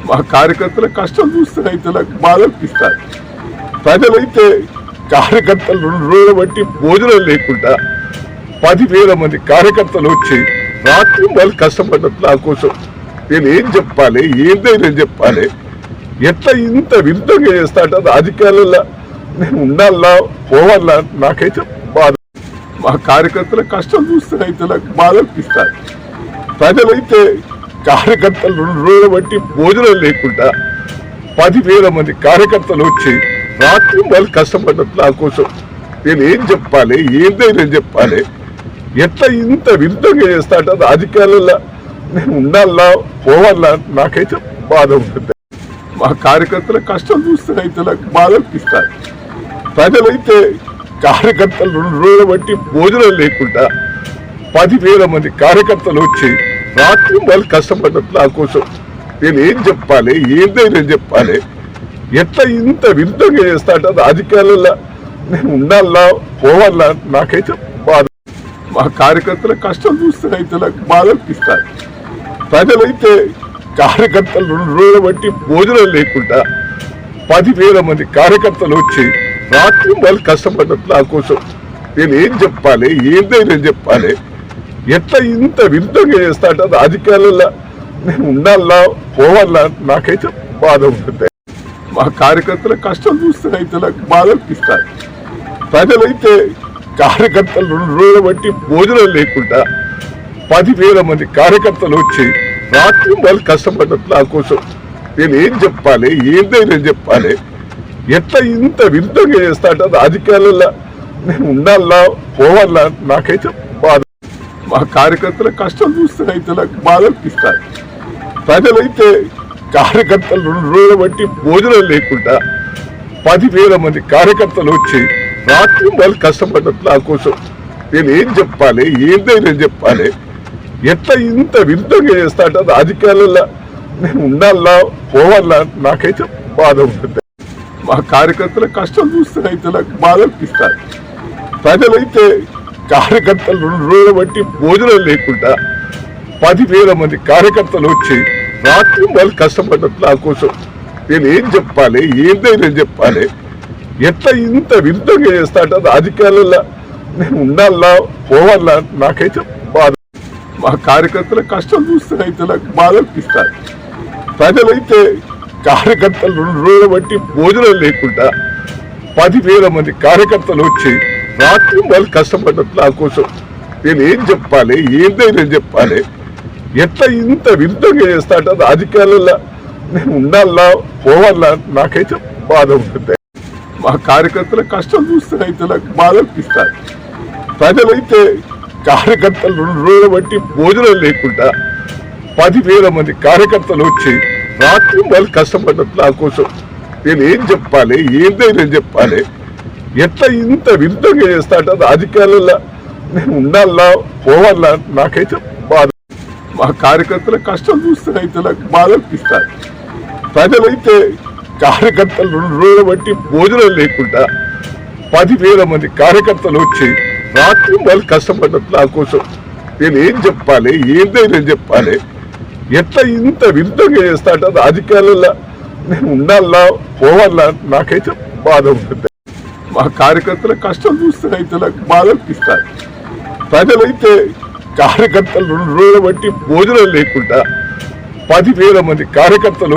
మా కార్యకర్తల కష్టం చూస్తే రైతులకు బాధ అనిపిస్తారు. ప్రజలైతే కార్యకర్తలు 2 రోజులు బట్టి భోజనం లేకుండా 10,000 మంది కార్యకర్తలు వచ్చి రాత్రి వాళ్ళు కష్టపడ్డట్టు నా కోసం నేను ఏం చెప్పాలి, ఏం ధైర్యం చెప్పాలి, ఎట్లా ఇంత విరుద్ధంగా చేస్తాట అధికారుల నేను ఉండాలా పోవాలా నాకైతే బాధ. మా కార్యకర్తల కష్టం చూస్తే రైతులకు బాధ అనిపిస్తారు. ప్రజలైతే కార్యకర్తలు 2 రోజులు బట్టి భోజనం లేకుండా 10,000 మంది కార్యకర్తలు వచ్చి రాత్రి వాళ్ళు కష్టపడ్డట్టు నా కోసం నేను ఏం చెప్పాలి, ఏం ధైర్యం చెప్పాలి, ఎట్లా ఇంత విరుద్ధంగా చేస్తాట అధికారుల నేను ఉండాలా పోవాలా నాకైతే బాధ ఉంటుంది. మా కార్యకర్తల కష్టం చూస్తే రైతులకు బాధ అనిపిస్తారు. ప్రజలైతే కార్యకర్తలు 2 రోజులు బట్టి భోజనం లేకుండా 10,000 మంది కార్యకర్తలు వచ్చి రాత్రి వాళ్ళు కష్టపడ్డట్టు నా కోసం నేను ఏం చెప్పాలి, ఏం ధైర్యం చెప్పాలి, ఎట్లా ఇంత విరుద్ధంగా చేస్తాట అధికారుల నేను ఉండాలా పోవాలా నాకైతే బాధ. మా కార్యకర్తల కష్టం చూస్తే రైతులకు బాధ అనిపిస్తారు. ప్రజలైతే కార్యకర్తలు 2 రోజులు బట్టి భోజనం లేకుండా 10,000 మంది కార్యకర్తలు వచ్చి రాత్రి వాళ్ళు కష్టపడ్డట్టు నా కోసం నేను ఏం చెప్పాలి, ఏం ధైర్యం చెప్పాలి, ఎట్లా ఇంత విరుద్ధంగా చేస్తాట అధికారుల నేను ఉండాలా పోవాలా నాకైతే బాధ ఉంటుంది. మా కార్యకర్తల కష్టం చూస్తే రైతులకు బాధ అనిపిస్తారు. ప్రజలైతే కార్యకర్తలు 2 రోజులు బట్టి భోజనం లేకుండా 10,000 మంది కార్యకర్తలు వచ్చి రాత్రి వాళ్ళు కష్టపడ్డట్టు నా కోసం నేను ఏం చెప్పాలి, ఏం ధైర్యం చెప్పాలి, ఎట్లా ఇంత విరుద్ధంగా చేస్తాట అధికారుల నేను ఉండాలా పోవాలా నాకైతే బాధ. మా కార్యకర్తల కష్టం చూస్తే రైతులకు బాధ అనిపిస్తారు. ప్రజలైతే కార్యకర్తలు 2 రోజులు బట్టి భోజనం లేకుండా 10,000 మంది కార్యకర్తలు వచ్చి రాత్రి వాళ్ళు కష్టపడ్డట్టు నా కోసం నేను ఏం చెప్పాలి, ఏం ధైర్యం చెప్పాలి, ఎట్లా ఇంత విరుద్ధంగా చేస్తాట అధికారుల నేను ఉండాలా పోవాలా నాకైతే బాధ ఉంటుంది. మా కార్యకర్తల కష్టం చూస్తే రైతులకు బాధ అనిపిస్తారు. ప్రజలైతే కార్యకర్తలు 2 రోజులు బట్టి భోజనం లేకుండా 10,000 మంది కార్యకర్తలు వచ్చి రాత్రి వాళ్ళు కష్టపడ్డట్టు నా కోసం నేను ఏం చెప్పాలి, ఏం ధైర్యం చెప్పాలి, ఎట్లా ఇంత విరుద్ధంగా చేస్తాట అధికారుల నేను ఉండాలా పోవాలా నాకైతే బాధ. మా కార్యకర్తల కష్టం చూస్తే రైతులకు బాధ అనిపిస్తారు. ప్రజలైతే కార్యకర్తలు 2 రోజులు బట్టి భోజనం లేకుండా 10,000 మంది కార్యకర్తలు వచ్చి రాత్రి వాళ్ళు కష్టపడ్డట్టు నా కోసం నేను ఏం చెప్పాలి, ఏం ధైర్యం చెప్పాలి, ఎట్లా ఇంత విరుద్ధంగా చేస్తాట అధికారుల నేను ఉండాలా పోవాలా నాకైతే బాధ ఉంటుంది. మా కార్యకర్తల కష్టం చూస్తే రైతులకు బాధ అనిపిస్తారు. ప్రజలైతే కార్యకర్తలు 2 రోజులు బట్టి భోజనం లేకుండా 10,000 మంది కార్యకర్తలు వచ్చి రాత్రి వాళ్ళు కష్టపడ్డట్టు నా కోసం నేను ఏం చెప్పాలి, ఏం ధైర్యం చెప్పాలి, ఎట్లా ఇంత విరుద్ధంగా చేస్తాట అధికారుల నేను ఉండాలా పోవాలా నాకైతే బాధ. మా కార్యకర్తల కష్టం చూస్తే రైతులకు బాధ అనిపిస్తారు. ప్రజలైతే కార్యకర్తలు 2 రోజులు బట్టి భోజనం లేకుండా 10,000 మంది కార్యకర్తలు వచ్చి రాత్రి వాళ్ళు కష్టపడ్డట్టు నా కోసం నేను ఏం చెప్పాలి, ఏం ధైర్యం చెప్పాలి, ఎట్లా ఇంత విరుద్ధంగా చేస్తాట అధికారుల నేను ఉండాలా పోవాలా నాకైతే బాధ ఉంటుంది. మా కార్యకర్తల కష్టం చూస్తే రైతులకు బాధ అనిపిస్తారు. ప్రజలైతే కార్యకర్తలు 2 రోజులు బట్టి భోజనం లేకుండా 10,000 మంది కార్యకర్తలు